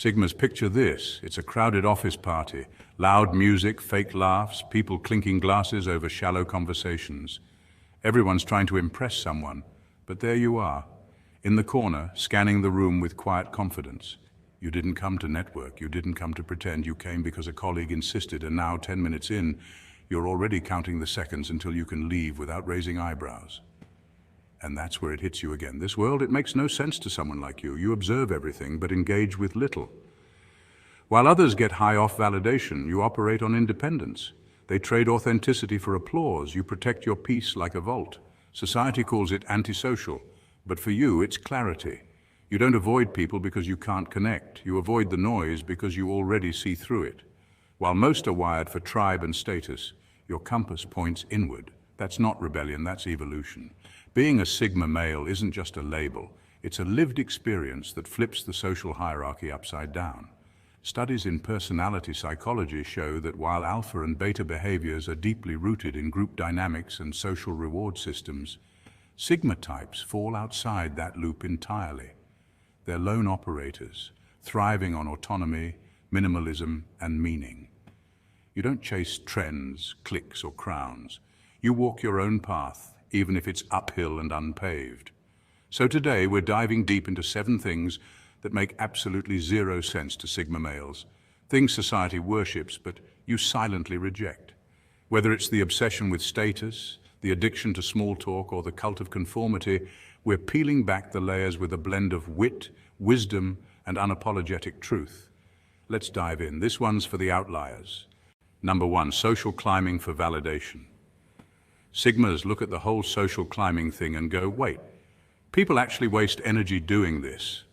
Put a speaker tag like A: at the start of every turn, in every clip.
A: Sigmas, picture this. It's a crowded office party. Loud music, fake laughs, people clinking glasses over shallow conversations. Everyone's trying to impress someone. But there you are, in the corner, scanning the room with quiet confidence. You didn't come to network. You didn't come to pretend. You came because a colleague insisted, and now, 10 minutes in, you're already counting the seconds until you can leave without raising eyebrows. And that's where it hits you again. This world, it makes no sense to someone like you. You observe everything, but engage with little. While others get high off validation, you operate on independence. They trade authenticity for applause. You protect your peace like a vault. Society calls it antisocial, but for you, it's clarity. You don't avoid people because you can't connect. You avoid the noise because you already see through it. While most are wired for tribe and status, your compass points inward. That's not rebellion, that's evolution. Being a Sigma male isn't just a label. It's a lived experience that flips the social hierarchy upside down. Studies in personality psychology show that while alpha and beta behaviors are deeply rooted in group dynamics and social reward systems, Sigma types fall outside that loop entirely. They're lone operators, thriving on autonomy, minimalism, and meaning. You don't chase trends, cliques, or crowns. You walk your own path, even if it's uphill and unpaved. So today, we're diving deep into 7 things that make absolutely zero sense to Sigma males. Things society worships, but you silently reject. Whether it's the obsession with status, the addiction to small talk, or the cult of conformity, we're peeling back the layers with a blend of wit, wisdom, and unapologetic truth. Let's dive in. This one's for the outliers. Number 1, social climbing for validation. Sigmas look at the whole social climbing thing and go, wait, people actually waste energy doing this.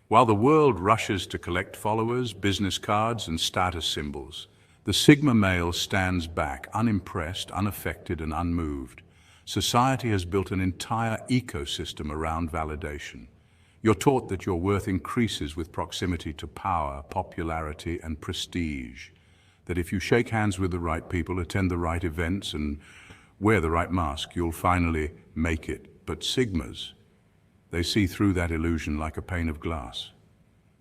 A: While the world rushes to collect followers, business cards, and status symbols, the Sigma male stands back, unimpressed, unaffected, and unmoved. Society has built an entire ecosystem around validation. You're taught that your worth increases with proximity to power, popularity, and prestige. That if you shake hands with the right people, attend the right events, and wear the right mask, you'll finally make it. But Sigmas, they see through that illusion like a pane of glass.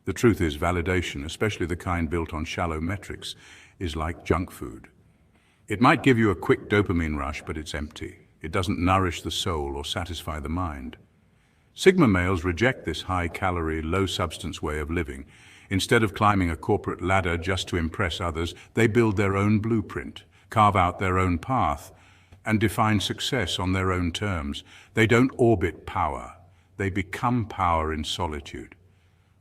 A: The truth is, validation, especially the kind built on shallow metrics, is like junk food. It might give you a quick dopamine rush, but it's empty. It doesn't nourish the soul or satisfy the mind. Sigma males reject this high-calorie, low-substance way of living. Instead of climbing a corporate ladder just to impress others, they build their own blueprint, carve out their own path, and define success on their own terms. They don't orbit power. They become power in solitude.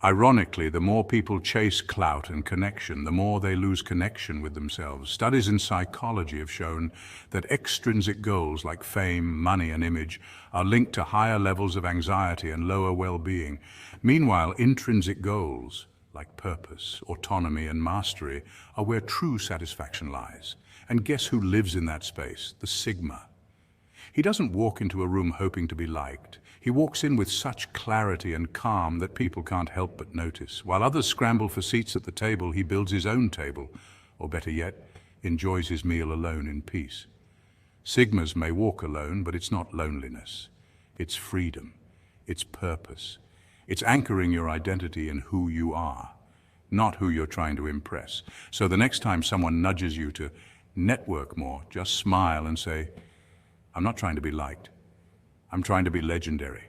A: Ironically, the more people chase clout and connection, the more they lose connection with themselves. Studies in psychology have shown that extrinsic goals like fame, money, and image are linked to higher levels of anxiety and lower well-being. Meanwhile, intrinsic goals like purpose, autonomy, and mastery are where true satisfaction lies. And guess who lives in that space? The Sigma. He doesn't walk into a room hoping to be liked. He walks in with such clarity and calm that people can't help but notice. While others scramble for seats at the table, he builds his own table, or better yet, enjoys his meal alone in peace. Sigmas may walk alone, but it's not loneliness. It's freedom. It's purpose. It's anchoring your identity in who you are, not who you're trying to impress. So the next time someone nudges you to network more, just smile and say, I'm not trying to be liked. I'm trying to be legendary.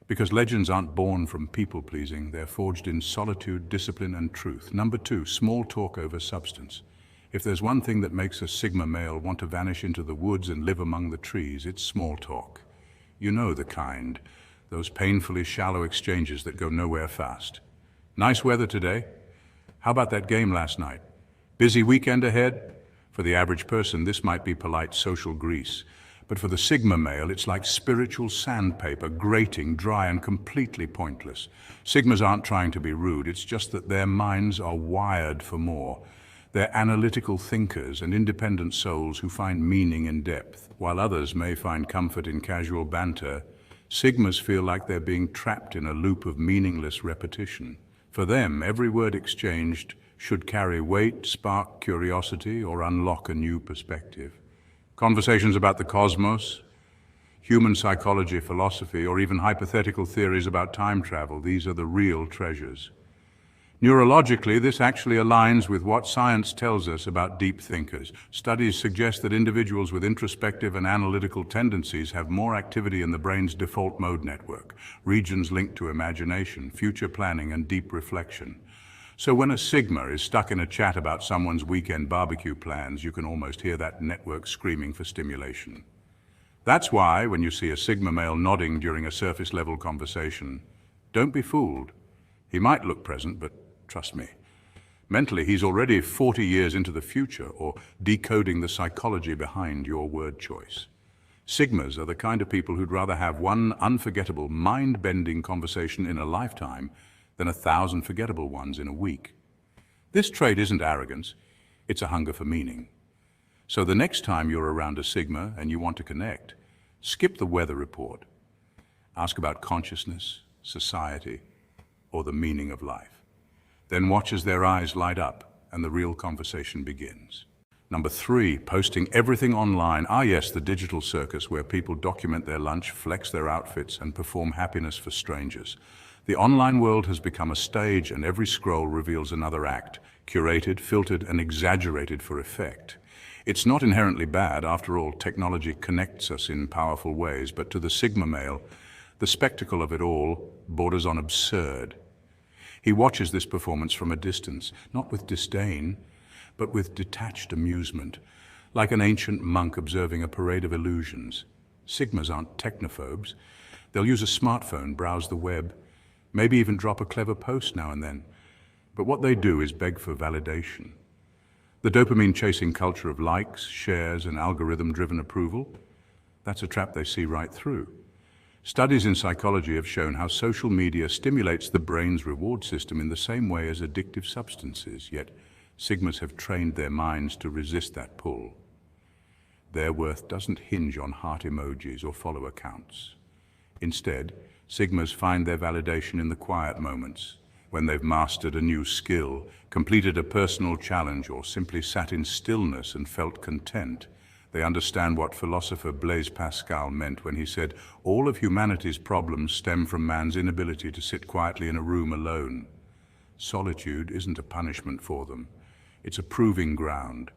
A: Because legends aren't born from people-pleasing, they're forged in solitude, discipline, and truth. Number 2, small talk over substance. If there's one thing that makes a Sigma male want to vanish into the woods and live among the trees, it's small talk. You know the kind, those painfully shallow exchanges that go nowhere fast. Nice weather today? How about that game last night? Busy weekend ahead? For the average person, this might be polite social grease. But for the Sigma male, it's like spiritual sandpaper, grating, dry, and completely pointless. Sigmas aren't trying to be rude, it's just that their minds are wired for more. They're analytical thinkers and independent souls who find meaning in depth. While others may find comfort in casual banter, Sigmas feel like they're being trapped in a loop of meaningless repetition. For them, every word exchanged should carry weight, spark curiosity, or unlock a new perspective. Conversations about the cosmos, human psychology, philosophy, or even hypothetical theories about time travel, these are the real treasures. Neurologically, this actually aligns with what science tells us about deep thinkers. Studies suggest that individuals with introspective and analytical tendencies have more activity in the brain's default mode network, regions linked to imagination, future planning, and deep reflection. So when a Sigma is stuck in a chat about someone's weekend barbecue plans, you can almost hear that network screaming for stimulation. That's why, when you see a Sigma male nodding during a surface-level conversation, don't be fooled. He might look present, but trust me, mentally he's already 40 years into the future or decoding the psychology behind your word choice. Sigmas are the kind of people who'd rather have one unforgettable, mind-bending conversation in a lifetime than 1,000 forgettable ones in a week. This trait isn't arrogance, it's a hunger for meaning. So the next time you're around a Sigma and you want to connect, skip the weather report. Ask about consciousness, society, or the meaning of life. Then watch as their eyes light up and the real conversation begins. Number 3, posting everything online. Ah yes, the digital circus where people document their lunch, flex their outfits, and perform happiness for strangers. The online world has become a stage, and every scroll reveals another act, curated, filtered, and exaggerated for effect. It's not inherently bad. After all, technology connects us in powerful ways, but to the Sigma male, the spectacle of it all borders on absurd. He watches this performance from a distance, not with disdain, but with detached amusement, like an ancient monk observing a parade of illusions. Sigmas aren't technophobes. They'll use a smartphone, browse the web, maybe even drop a clever post now and then. But what they do is beg for validation. The dopamine-chasing culture of likes, shares, and algorithm-driven approval, that's a trap they see right through. Studies in psychology have shown how social media stimulates the brain's reward system in the same way as addictive substances, yet Sigmas have trained their minds to resist that pull. Their worth doesn't hinge on heart emojis or follower counts. Instead, Sigmas find their validation in the quiet moments, when they've mastered a new skill, completed a personal challenge, or simply sat in stillness and felt content. They understand what philosopher Blaise Pascal meant when he said, "All of humanity's problems stem from man's inability to sit quietly in a room alone." Solitude isn't a punishment for them. It's a proving ground.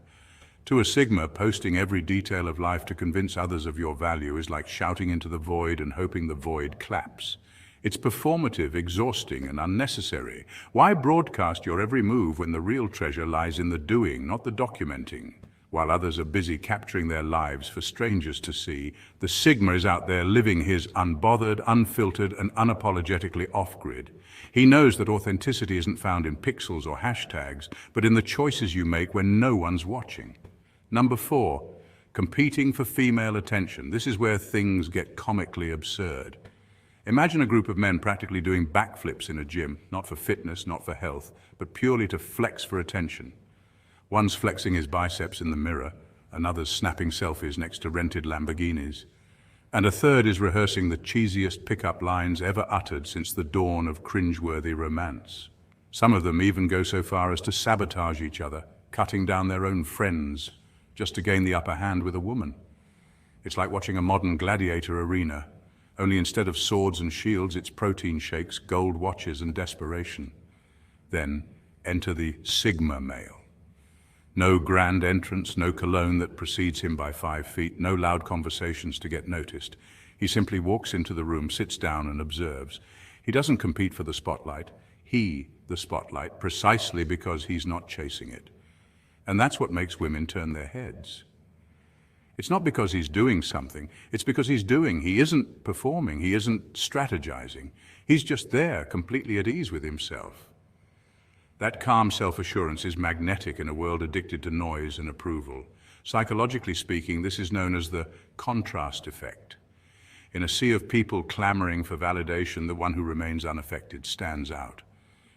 A: To a Sigma, posting every detail of life to convince others of your value is like shouting into the void and hoping the void claps. It's performative, exhausting, and unnecessary. Why broadcast your every move when the real treasure lies in the doing, not the documenting? While others are busy capturing their lives for strangers to see, the Sigma is out there living his unbothered, unfiltered, and unapologetically off-grid. He knows that authenticity isn't found in pixels or hashtags, but in the choices you make when no one's watching. Number 4, competing for female attention. This is where things get comically absurd. Imagine a group of men practically doing backflips in a gym, not for fitness, not for health, but purely to flex for attention. One's flexing his biceps in the mirror, another's snapping selfies next to rented Lamborghinis, and a third is rehearsing the cheesiest pickup lines ever uttered since the dawn of cringeworthy romance. Some of them even go so far as to sabotage each other, cutting down their own friends just to gain the upper hand with a woman. It's like watching a modern gladiator arena, only instead of swords and shields, it's protein shakes, gold watches, and desperation. Then enter the Sigma male. No grand entrance, no cologne that precedes him by 5 feet, no loud conversations to get noticed. He simply walks into the room, sits down, and observes. He doesn't compete for the spotlight. The spotlight, precisely because he's not chasing it. And that's what makes women turn their heads. It's not because he's doing something, it's because he's doing. He isn't performing, he isn't strategizing. He's just there, completely at ease with himself. That calm self-assurance is magnetic in a world addicted to noise and approval. Psychologically speaking, this is known as the contrast effect. In a sea of people clamoring for validation, the one who remains unaffected stands out.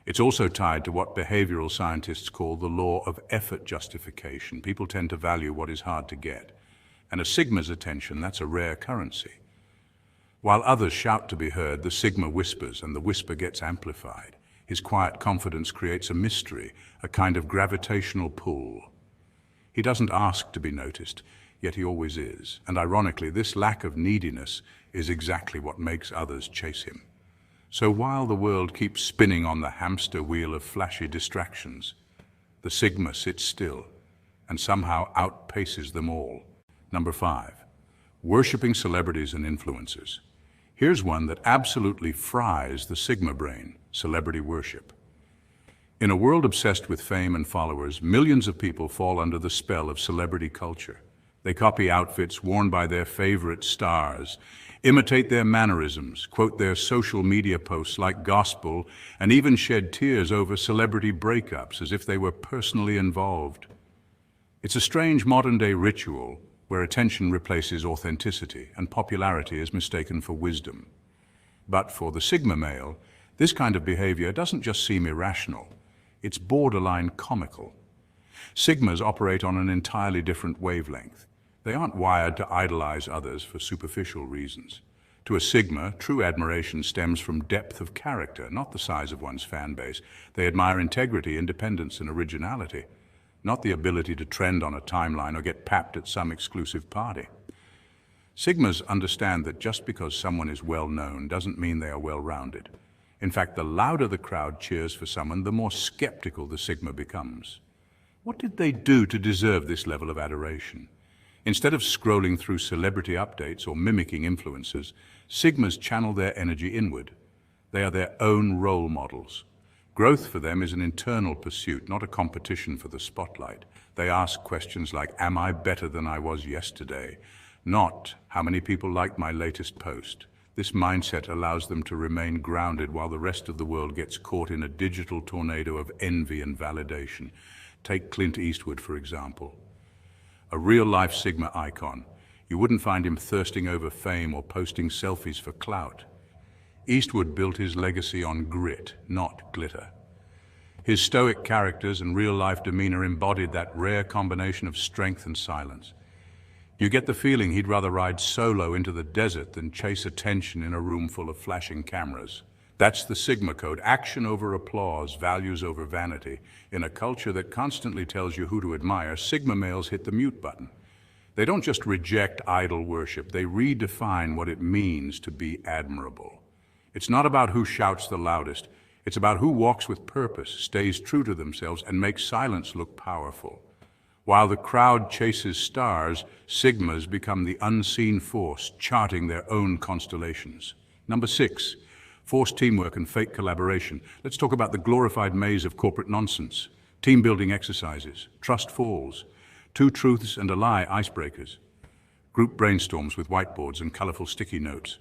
A: It's also tied to what behavioral scientists call the law of effort justification. People tend to value what is hard to get. And a Sigma's attention, that's a rare currency. While others shout to be heard, the Sigma whispers, and the whisper gets amplified. His quiet confidence creates a mystery, a kind of gravitational pull. He doesn't ask to be noticed, yet he always is. And ironically, this lack of neediness is exactly what makes others chase him. So while the world keeps spinning on the hamster wheel of flashy distractions, the Sigma sits still and somehow outpaces them all. Number 5. Worshipping celebrities and influencers. Here's one that absolutely fries the Sigma brain: celebrity worship. In a world obsessed with fame and followers, millions of people fall under the spell of celebrity culture. They copy outfits worn by their favorite stars, imitate their mannerisms, quote their social media posts like gospel, and even shed tears over celebrity breakups as if they were personally involved. It's a strange modern-day ritual where attention replaces authenticity and popularity is mistaken for wisdom. But for the Sigma male, this kind of behavior doesn't just seem irrational, it's borderline comical. Sigmas operate on an entirely different wavelength. They aren't wired to idolize others for superficial reasons. To a Sigma, true admiration stems from depth of character, not the size of one's fan base. They admire integrity, independence, and originality, not the ability to trend on a timeline or get papped at some exclusive party. Sigmas understand that just because someone is well known doesn't mean they are well-rounded. In fact, the louder the crowd cheers for someone, the more skeptical the Sigma becomes. What did they do to deserve this level of adoration? Instead of scrolling through celebrity updates or mimicking influencers, Sigmas channel their energy inward. They are their own role models. Growth for them is an internal pursuit, not a competition for the spotlight. They ask questions like, "Am I better than I was yesterday?" Not, "How many people liked my latest post?" This mindset allows them to remain grounded while the rest of the world gets caught in a digital tornado of envy and validation. Take Clint Eastwood, for example. A real-life Sigma icon. You wouldn't find him thirsting over fame or posting selfies for clout. Eastwood built his legacy on grit, not glitter. His stoic characters and real-life demeanor embodied that rare combination of strength and silence. You get the feeling he'd rather ride solo into the desert than chase attention in a room full of flashing cameras. That's the Sigma code: action over applause, values over vanity. In a culture that constantly tells you who to admire, Sigma males hit the mute button. They don't just reject idol worship, they redefine what it means to be admirable. It's not about who shouts the loudest, it's about who walks with purpose, stays true to themselves, and makes silence look powerful. While the crowd chases stars, Sigmas become the unseen force, charting their own constellations. Number 6. Forced teamwork and fake collaboration. Let's talk about the glorified maze of corporate nonsense. Team-building exercises, trust falls, two truths and a lie icebreakers, group brainstorms with whiteboards and colorful sticky notes,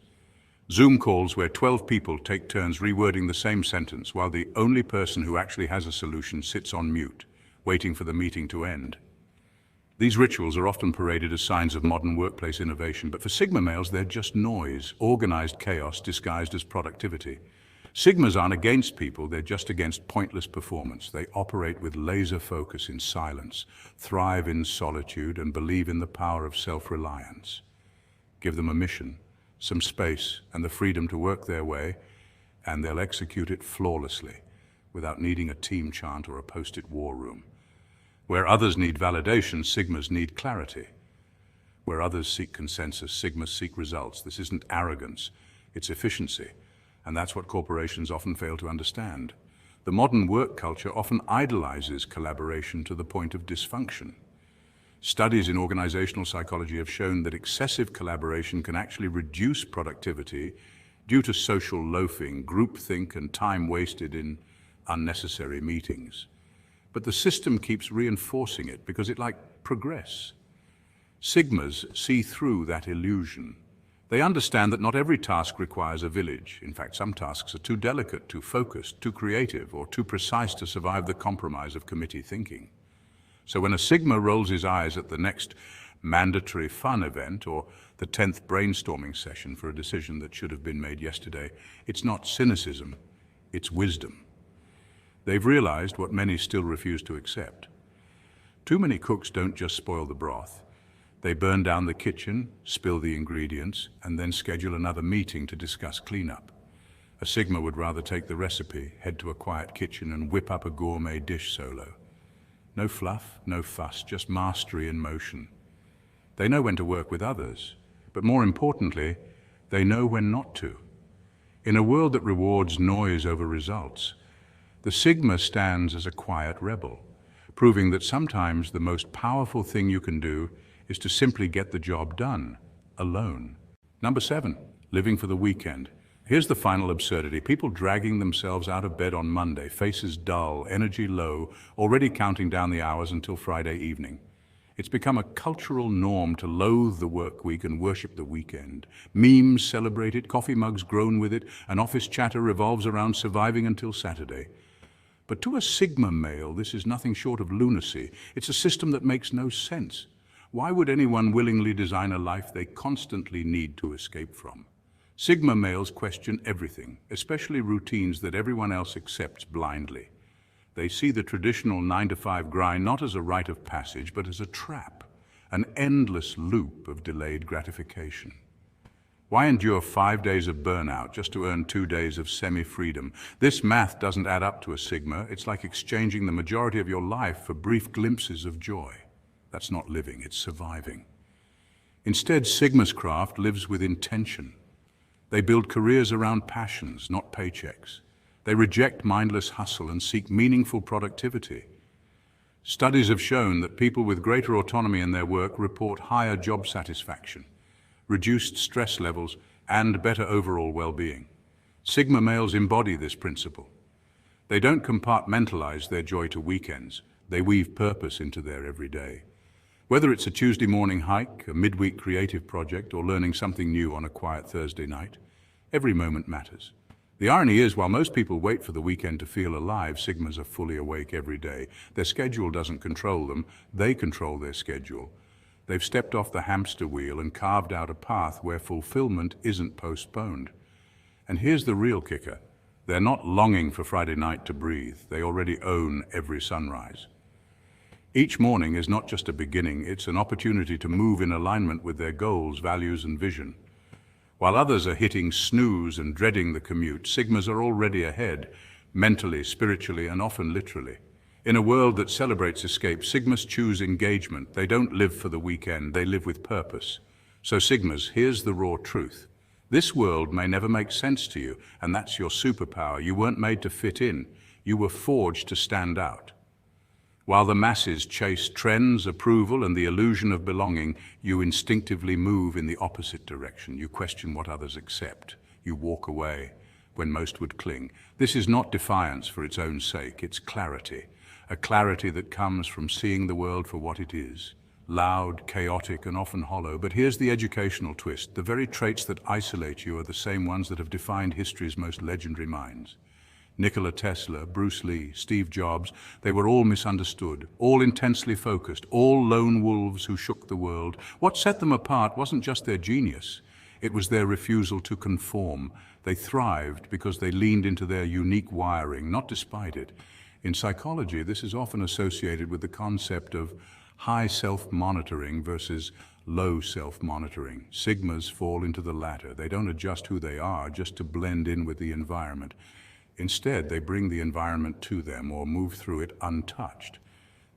A: Zoom calls where 12 people take turns rewording the same sentence while the only person who actually has a solution sits on mute, waiting for the meeting to end. These rituals are often paraded as signs of modern workplace innovation, but for Sigma males, they're just noise, organized chaos disguised as productivity. Sigmas aren't against people, they're just against pointless performance. They operate with laser focus in silence, thrive in solitude, and believe in the power of self-reliance. Give them a mission, some space, and the freedom to work their way, and they'll execute it flawlessly, without needing a team chant or a post-it war room. Where others need validation, Sigmas need clarity. Where others seek consensus, Sigmas seek results. This isn't arrogance, it's efficiency. And that's what corporations often fail to understand. The modern work culture often idolizes collaboration to the point of dysfunction. Studies in organizational psychology have shown that excessive collaboration can actually reduce productivity due to social loafing, groupthink, and time wasted in unnecessary meetings. But the system keeps reinforcing it because it likes progress. Sigmas see through that illusion. They understand that not every task requires a village. In fact, some tasks are too delicate, too focused, too creative, or too precise to survive the compromise of committee thinking. So when a Sigma rolls his eyes at the next mandatory fun event or the 10th brainstorming session for a decision that should have been made yesterday, it's not cynicism, it's wisdom. They've realized what many still refuse to accept. Too many cooks don't just spoil the broth. They burn down the kitchen, spill the ingredients, and then schedule another meeting to discuss cleanup. A Sigma would rather take the recipe, head to a quiet kitchen, and whip up a gourmet dish solo. No fluff, no fuss, just mastery in motion. They know when to work with others, but more importantly, they know when not to. In a world that rewards noise over results, the Sigma stands as a quiet rebel, proving that sometimes the most powerful thing you can do is to simply get the job done, alone. Number 7, living for the weekend. Here's the final absurdity. People dragging themselves out of bed on Monday, faces dull, energy low, already counting down the hours until Friday evening. It's become a cultural norm to loathe the work week and worship the weekend. Memes celebrate it, coffee mugs groan with it, and office chatter revolves around surviving until Saturday. But to a Sigma male, this is nothing short of lunacy. It's a system that makes no sense. Why would anyone willingly design a life they constantly need to escape from? Sigma males question everything, especially routines that everyone else accepts blindly. They see the traditional 9-to-5 grind not as a rite of passage, but as a trap, an endless loop of delayed gratification. Why endure 5 days of burnout just to earn 2 days of semi-freedom? This math doesn't add up to a Sigma. It's like exchanging the majority of your life for brief glimpses of joy. That's not living, it's surviving. Instead, Sigma's craft lives with intention. They build careers around passions, not paychecks. They reject mindless hustle and seek meaningful productivity. Studies have shown that people with greater autonomy in their work report higher job satisfaction, reduced stress levels, and better overall well-being. Sigma males embody this principle. They don't compartmentalize their joy to weekends. They weave purpose into their everyday. Whether it's a Tuesday morning hike, a midweek creative project, or learning something new on a quiet Thursday night, every moment matters. The irony is, while most people wait for the weekend to feel alive, Sigmas are fully awake every day. Their schedule doesn't control them, they control their schedule. They've stepped off the hamster wheel and carved out a path where fulfillment isn't postponed. And here's the real kicker. They're not longing for Friday night to breathe. They already own every sunrise. Each morning is not just a beginning, it's an opportunity to move in alignment with their goals, values, and vision. While others are hitting snooze and dreading the commute, Sigmas are already ahead, mentally, spiritually, and often literally. In a world that celebrates escape, Sigmas choose engagement. They don't live for the weekend, they live with purpose. So Sigmas, here's the raw truth. This world may never make sense to you, and that's your superpower. You weren't made to fit in. You were forged to stand out. While the masses chase trends, approval, and the illusion of belonging, you instinctively move in the opposite direction. You question what others accept. You walk away when most would cling. This is not defiance for its own sake, it's clarity. A clarity that comes from seeing the world for what it is. Loud, chaotic, and often hollow. But here's the educational twist. The very traits that isolate you are the same ones that have defined history's most legendary minds. Nikola Tesla, Bruce Lee, Steve Jobs, they were all misunderstood, all intensely focused, all lone wolves who shook the world. What set them apart wasn't just their genius, it was their refusal to conform. They thrived because they leaned into their unique wiring, not despite it. In psychology, this is often associated with the concept of high self-monitoring versus low self-monitoring. Sigmas fall into the latter. They don't adjust who they are just to blend in with the environment. Instead, they bring the environment to them or move through it untouched.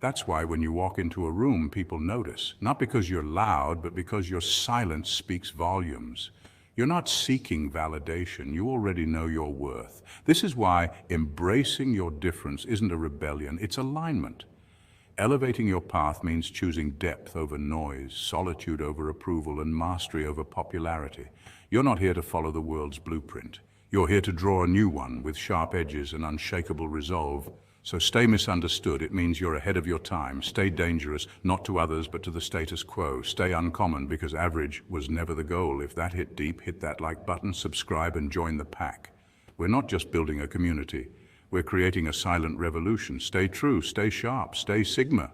A: That's why when you walk into a room, people notice, not because you're loud, but because your silence speaks volumes. You're not seeking validation. You already know your worth. This is why embracing your difference isn't a rebellion, it's alignment. Elevating your path means choosing depth over noise, solitude over approval, and mastery over popularity. You're not here to follow the world's blueprint. You're here to draw a new one with sharp edges and unshakable resolve. So stay misunderstood. It means you're ahead of your time. Stay dangerous, not to others, but to the status quo. Stay uncommon, because average was never the goal. If that hit deep, hit that like button, subscribe, and join the pack. We're not just building a community. We're creating a silent revolution. Stay true, stay sharp, stay Sigma.